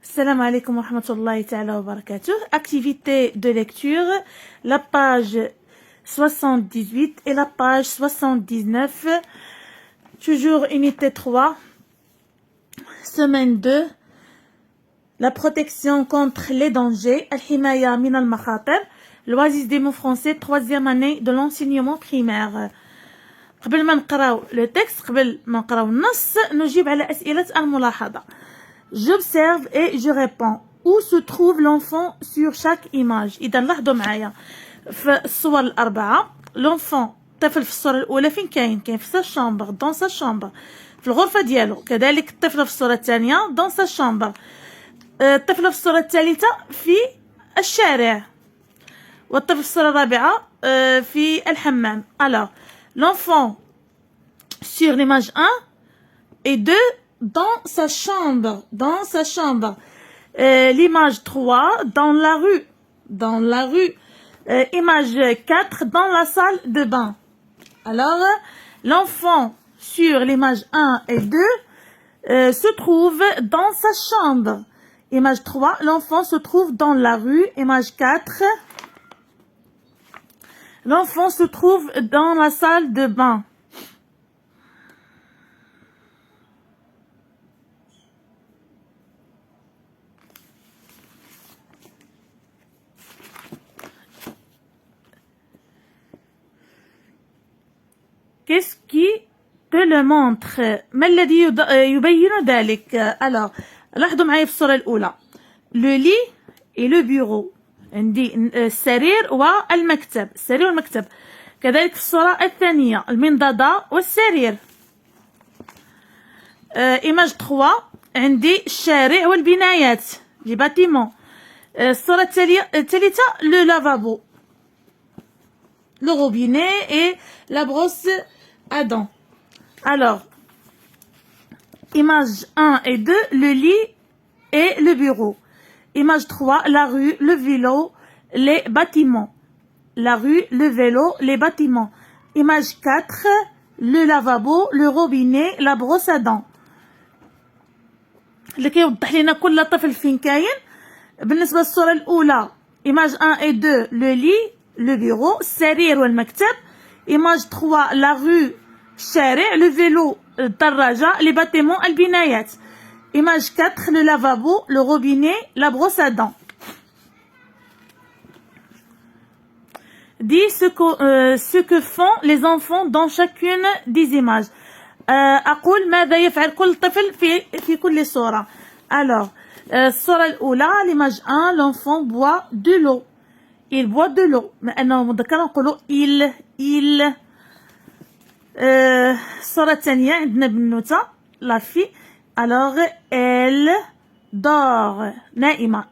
Salam alaikum wa rahmatullahi ta'ala wa barakatuh. Activité de lecture, la page 78 et la page 79. Toujours unité 3, semaine 2. La protection contre les dangers. Al-Himaya min al-Makhatir. L'oasis des mots français, 3e année de l'enseignement primaire. قبل ما نقراو le texte, قبل ما نقراو النص, نجيب على أسئلة الملاحظة. J'observe et je réponds. Où se trouve l'enfant sur chaque image؟ إذا لاحظوا معايا في الصور الأربعة l'enfant الطفل في الصورة الأولى فين كاين؟ كاين في sa chambre dans sa chambre في الغرفة ديالو. كذلك الطفلة في الصورة الثانية dans sa chambre. الطفلة في الصورة الثالثة في الشارع. والطفل في الصورة الرابعة في الحمام. Alors l'enfant sur l'image 1 et 2 dans sa chambre, l'image 3 dans la rue, image 4 dans la salle de bain. Alors l'enfant sur l'image 1 et 2 se trouve dans sa chambre. Image 3, l'enfant se trouve dans la rue. Image 4, l'enfant se trouve dans la salle de bain. Qu'est-ce qui te le montre؟ ما الذي يبين ذلك؟ Alors لاحظوا معايا في الصورة الأولى le lit et le bureau. عندي السرير والمكتب، السرير والمكتب. كذلك في الصورة الثانية المنضدة والسرير. إيماج 3 عندي الشارع والبنايات لي باتيمون. الصورة الثالثة لو لافابو، le robinet et la brosse à dents. Alors, image 1 et 2, le lit et le bureau. Image 3, la rue, le vélo, les bâtiments. La rue, le vélo, les bâtiments. Image 4, le lavabo, le robinet, la brosse à dents. اللي كيوضح لنا كل طفل فين كاين. بالنسبة للصورة الأولى image 1 et 2, le lit, le bureau, السرير والمكتب. image 3, la rue, الشارع, le vélo, الدراجة, les bâtiments, البنايات. image 4, le lavabo, le robinet, la brosse à dents. Dis ce que font les enfants dans chacune des images. أقول ماذا يفعل كل طفل في كل صورة. Alors الصورة الأولى l'image 1, l'enfant boit de l'eau. Il boit de l'eau. لأنه مذكر نقولوا il. الصورة الثانية عندنا بنوتة la fille. Alors elle dort نائمة.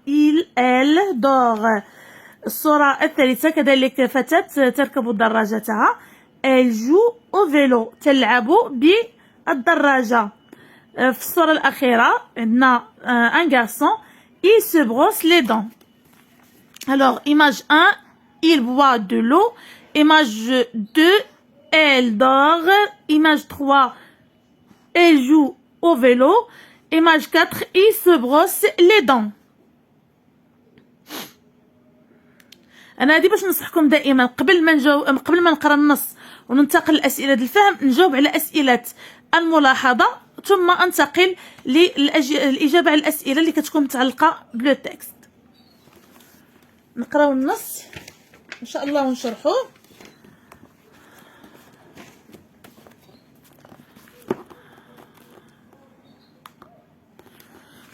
elle dort. الصورة الثالثة كذلك فتاة تركب دراجتها. elle joue au vélo. تلعب بالدراجة. في الصورة الأخيرة عندنا un garçon. il se brosse les dents. Alors image 1, il boit de l'eau. Image 2, elle dort. Image 3, elle joue au vélo. Image 4, il se brosse les dents. أنا هذه باش ننصحكم دائما قبل ما نقرا النص وننتقل لأسئلة الفهم نجاوب على أسئلة الملاحظة ثم أنتقل للإجابة على الأسئلة اللي كتكون متعلقة بلو تكست. نقراو النص إن شاء الله ونشرحوه.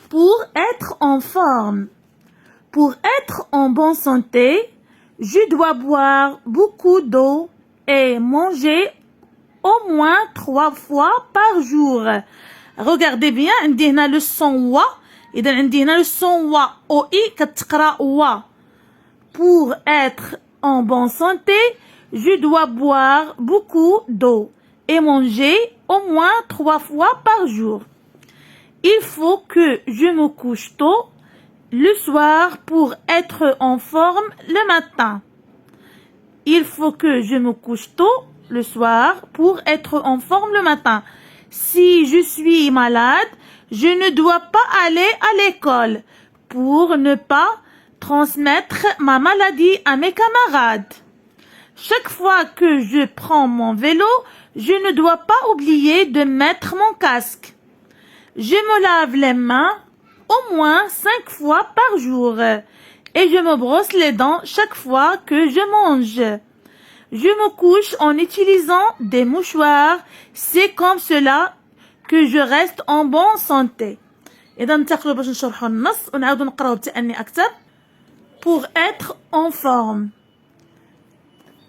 Pour être en forme, pour être en bonne santé, je dois boire beaucoup d'eau et manger au moins 3 fois par jour. Regardez bien, عندي هنا le son wa. إذا عندي هنا le son wa o i كتقرا wa. Pour être en bonne santé, je dois boire beaucoup d'eau et manger au moins 3 fois par jour. Il faut que je me couche tôt le soir pour être en forme le matin. Il faut que je me couche tôt le soir pour être en forme le matin. Si je suis malade, je ne dois pas aller à l'école pour ne pas transmettre ma maladie à mes camarades. Chaque fois que je prends mon vélo, je ne dois pas oublier de mettre mon casque. Je me lave les mains au moins 5 fois par jour et je me brosse les dents chaque fois que je mange. Je me couche en utilisant des mouchoirs. C'est comme cela que je reste en bonne santé. إذا ننتقلوا باش نشرحوا النص ونعاودوا نقراو بتأني أكثر. Pour être en forme.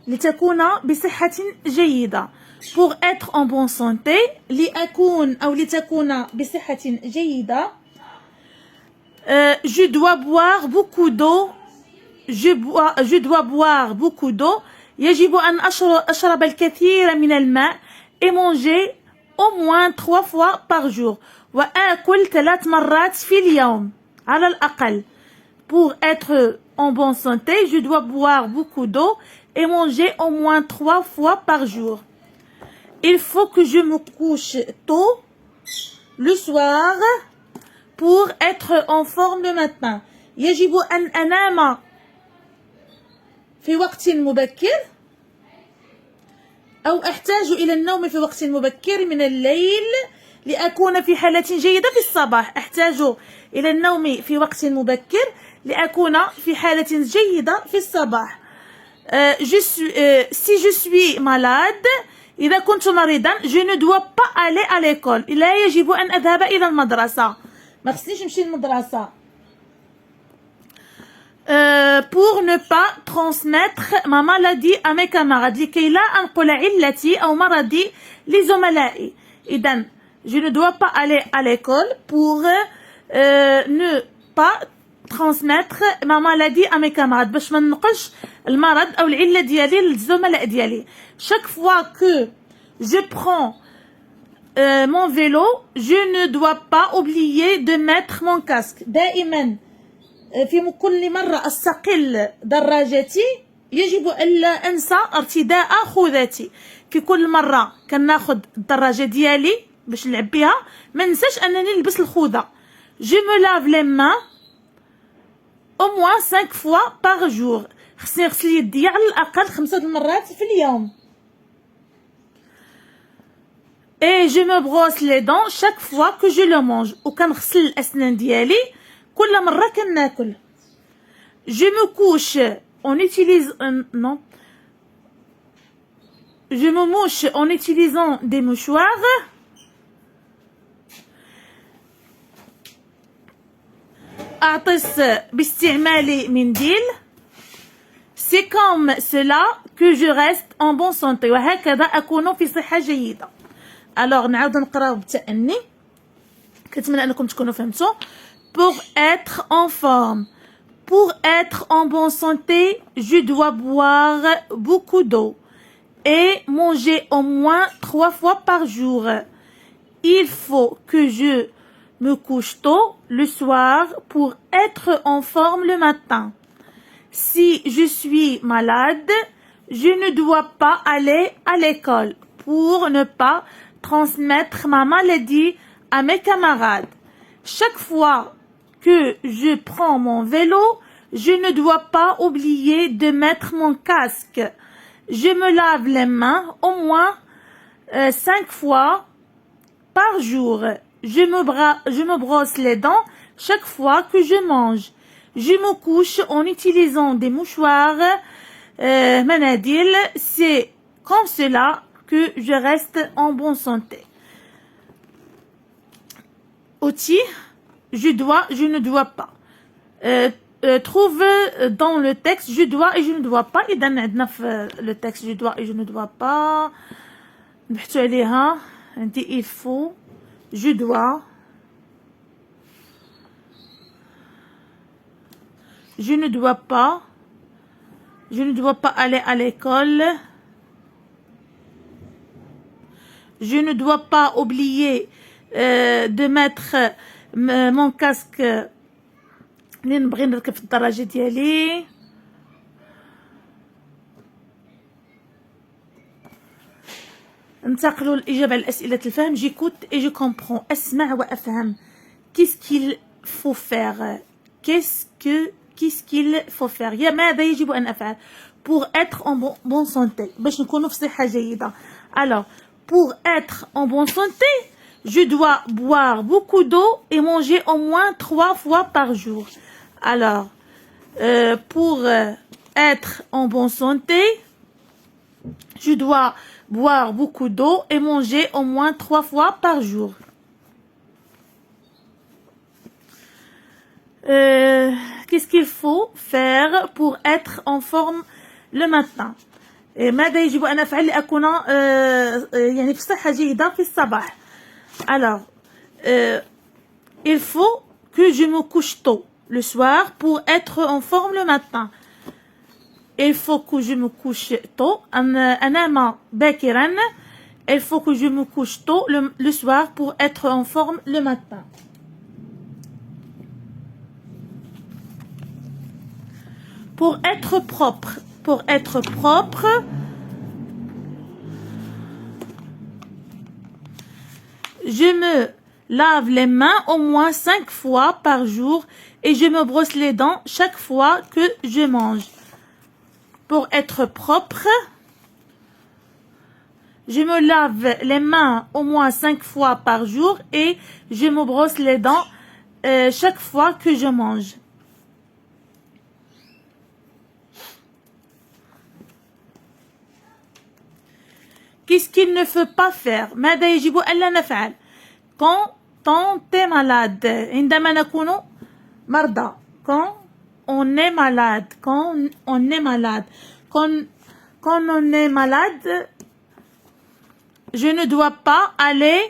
لتكون بصحة جيدة. Pour être en bonne santé. لأكون أو لتكون بصحة جيدة. Je dois boire beaucoup d'eau. Je dois boire beaucoup d'eau. يجب أن أشرب الكثير من الماء et manger au moins 3 fois par jour. وآكل 3 مرات في اليوم على الأقل. Pour être en bonne santé, je dois boire beaucoup d'eau et manger au moins 3 fois par jour. Il faut que je me couche tôt le soir pour être en forme le matin. يجب أن أنام في وقت مبكر أو أحتاج إلى النوم في وقت مبكر من الليل لأكون في حالة جيدة في الصباح. أحتاج إلى النوم في وقت مبكر لأكون في حالة جيدة في الصباح. Si je suis malade, إذا كنت مريضا, je ne dois pas aller à l'école. لا يجب أن أذهب إلى المدرسة. ما خصنيش نمشي للمدرسة. Pour ne pas transmettre ma maladie à mes camarades. لكي لا أنقل علتي أو مرضي لزملائي. إذن je ne dois pas aller à l'école pour ne pas transmettre ma maladie à mes camarades. باش ما ننقلش المرض أو العلة ديالي للزملاء ديالي. Chaque fois que je prends mon vélo, je ne dois pas oublier de mettre mon casque. دائما في كل مرة أستقل دراجتي يجب ألا أنسى ارتداء خوذتي. في كل مرة كناخذ الدراجة ديالي باش نلعب بها ما ننساش أنني نلبس الخوذة. Je me lave les mains au moins 5 fois par jour. خصني نغسل يدي على الأقل 5 المرات في اليوم. Et je me brosse les dents chaque fois que je le mange. وكنغسل الأسنان ديالي كل مرة كناكل. Je me couche en utilisant je me mouche en utilisant des mouchoirs. أعطس باستعمال منديل. C'est comme cela que je reste en bonne santé. وهكذا أكون في صحة جيدة. Alors نعاود نقراو بالتأني. كنتمنى أنكم تكونوا فهمتوا. Pour être en forme. Pour être en bonne santé, je dois boire beaucoup d'eau et manger au moins 3 fois par jour. Il faut que je me couche tôt le soir pour être en forme le matin. Si je suis malade, je ne dois pas aller à l'école pour ne pas transmettre ma maladie à mes camarades. Chaque fois que je prends mon vélo, je ne dois pas oublier de mettre mon casque. Je me lave les mains au moins 5 fois par jour. Je me brosse les dents chaque fois que je mange. Je me couche en utilisant des mouchoirs, manadil. C'est comme cela que je reste en bonne santé. Outil. Je ne dois pas. Trouve dans le texte je dois et je ne dois pas. إذا عندنا في le texte je dois et je ne dois pas. نبحثوا عليها. عندي il faut. Je dois. Je ne dois pas. Je ne dois pas aller à l'école. Je ne dois pas oublier de mettre mon casque منين نبغي نركب في الدراجة ديالي. ننتقلوا للإجابة على أسئلة الفهم. جيكوت et je comprends. أسمع وأفهم. qu'est-ce qu'il faut faire? Qu'est-ce qu'il faut faire? يا ماذا يجب أن أفعل pour être en bonne santé باش نكونوا في صحة جيدة. Alors, pour être en bonne santé, je dois boire beaucoup d'eau et manger au moins 3 fois par jour. Alors, pour être en bonne santé, je dois boire beaucoup d'eau et manger au moins 3 fois par jour. Qu'est-ce qu'il faut faire pour être en forme le matin? ماذا يجب أن أفعل لأكون يعني في صحة جيدة في الصباح? Alors, il faut que je me couche tôt le soir pour être en forme le matin. Il faut que je me couche tôt. أنام باكرا. Il faut que je me couche tôt le soir pour être en forme le matin. Pour être propre. Pour être propre, je me lave les mains au moins 5 fois par jour et je me brosse les dents chaque fois que je mange. Pour être propre, je me lave les mains au moins 5 fois par jour et je me brosse les dents chaque fois que je mange. Qu'est-ce qu'il ne faut pas faire? ماذا يجب ألا نفعل? Quand t'es malade, عندما نكون مرضى. Quand on est malade. Quand on est malade. Quand on est malade, je ne dois pas aller,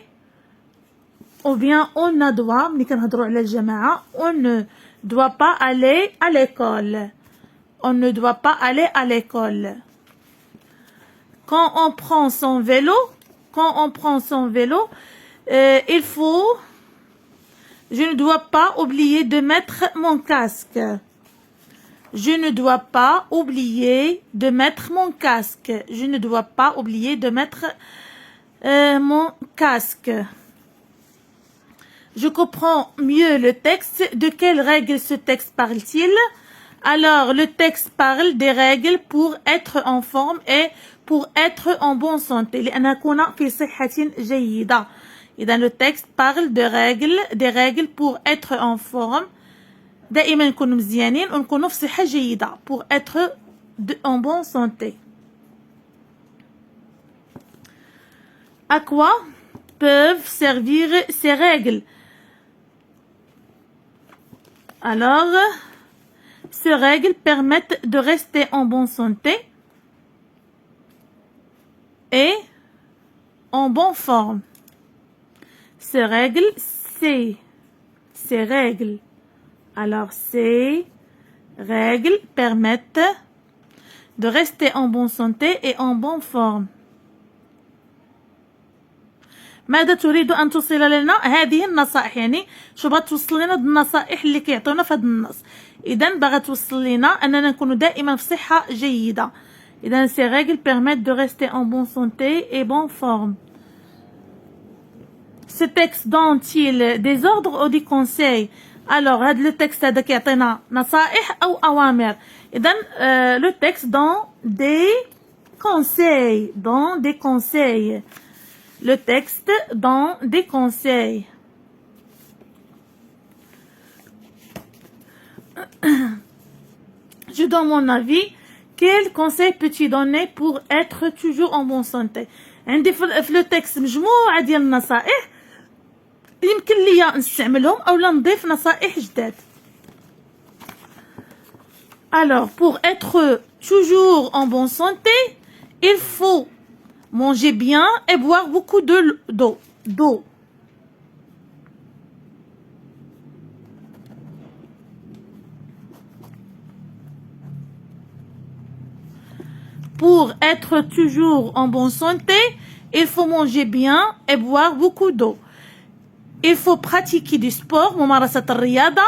ou bien on ne doit, ملي كنهضروا على الجماعة, on ne doit pas aller à l'école. On ne doit pas aller à l'école. Quand on prend son vélo, il faut, je ne dois pas oublier de mettre mon casque. Je ne dois pas oublier de mettre mon casque. Je ne dois pas oublier de mettre mon casque. Je comprends mieux le texte. De quelles règles ce texte parle-t-il? Alors, le texte parle des règles pour être en forme et pour être en bonne santé. لأن أكون في صحة جيدة. إذا le texte parle des règles pour être en forme. دائما نكونوا مزيانين ونكونوا في صحة جيدة. Pour être en bonne santé. À quoi peuvent servir ces règles? Alors, ces règles permettent de rester en bonne santé et en bonne forme. Ces règles, alors ces règles permettent de rester en bonne santé et en bonne forme. ماذا تريد أن توصل لنا؟ هذه النصائح، يعني شو بغات توصل لنا النصائح اللي كيعطونا في هذا النص. إذا باغا توصل لنا أننا نكون دائما في صحة جيدة. إذا ces règles permettent de rester en bonne santé et bonne forme. Ce texte donne-t-il des ordres ou des conseils? Alors هذا le texte هذا كيعطينا نصائح أو أوامر. إذا le texte donne des conseils. Le texte donne des conseils. Je donne mon avis. Quel conseil peux-tu donner pour être toujours en bonne santé? عندي في le texte مجموعة ديال النصائح يمكن ليا نستعملهم أو نضيف نصائح جداد. Alors, pour être toujours en bonne santé, il faut manger bien et boire beaucoup d'eau. Pour être toujours en bonne santé, il faut manger bien et boire beaucoup d'eau. Il faut pratiquer du sport, ممارسة الرياضة.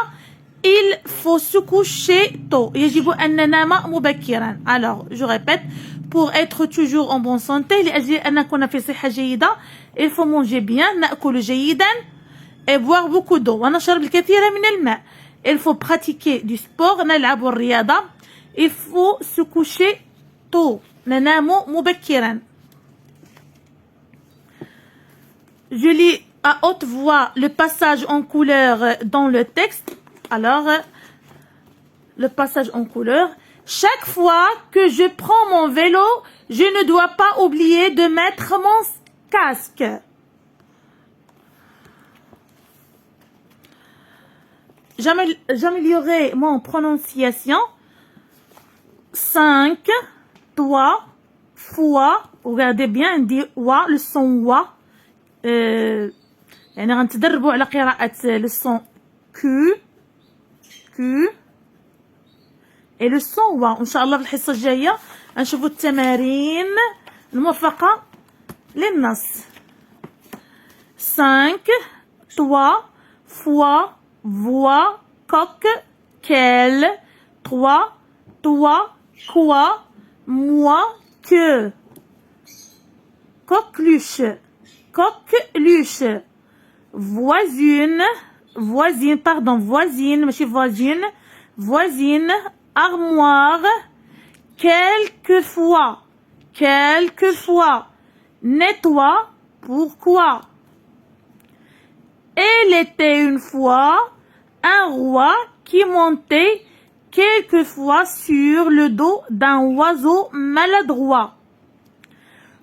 Il faut se coucher tôt. يجب أن ننام مبكرا. Alors, je répète, pour être toujours en bonne santé, لأجل أن نكون في صحة جيدة, il faut manger bien, نأكل جيدا. et boire beaucoup d'eau. ونشرب الكثير من الماء. Il faut pratiquer du sport. نلعب الرياضة. Il faut se coucher tôt. ننام مبكرا. Je lis à haute voix le passage en couleur dans le texte. Alors, le passage en couleur. Chaque fois que je prends mon vélo, je ne dois pas oublier de mettre mon casque. J'améliorerai mon prononciation. 5, 3, fois. Regardez bien, on dit wa, le son wa. يعني غنتدربوا على قراءة le son Q et le son wa. وإن شاء الله في الحصة الجاية نشوفوا التمارين الموفقة للنص. 5, 3, fois, voix, coq, quel, 3, toi, quoi, moi, que. Coqueluche, coqueluche. Voisine, ماشي voisine, voisine, armoire, quelquefois, nettoie, pourquoi. Il était une fois un roi qui montait quelquefois sur le dos d'un oiseau maladroit.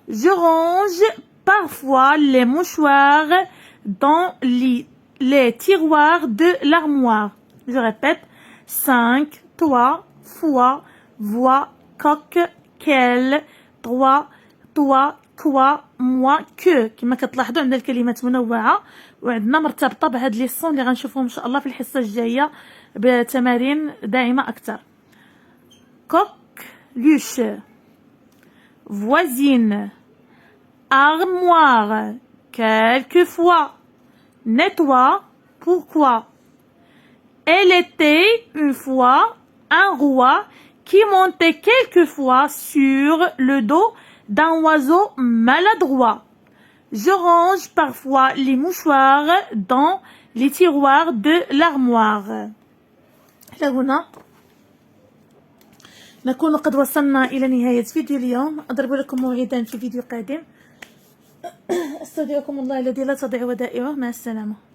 Je range parfois les mouchoirs dans les tiroirs de l'armoire. Je répète. 5, toi, fois, voix, coq, quel, 3, toi, quoi, moi, que. كما كتلاحظوا عندنا الكلمات منوعة وعندنا مرتبطة بهاد لي صون اللي غنشوفهم ان شاء الله في الحصة الجاية بتمارين داعمة أكثر. Coqueluche, voisine, armoire, quelquefois, nettoie, pourquoi. Elle était une fois un roi qui montait quelquefois sur le dos d'un oiseau maladroit. Je range parfois les mouchoirs dans les tiroirs de l'armoire. إلى هنا نكون قد وصلنا إلى نهاية فيديو اليوم. أضرب لكم موعدا في فيديو قادم. استودعكم الله الذي لا تضيع ودائعه. مع السلامة.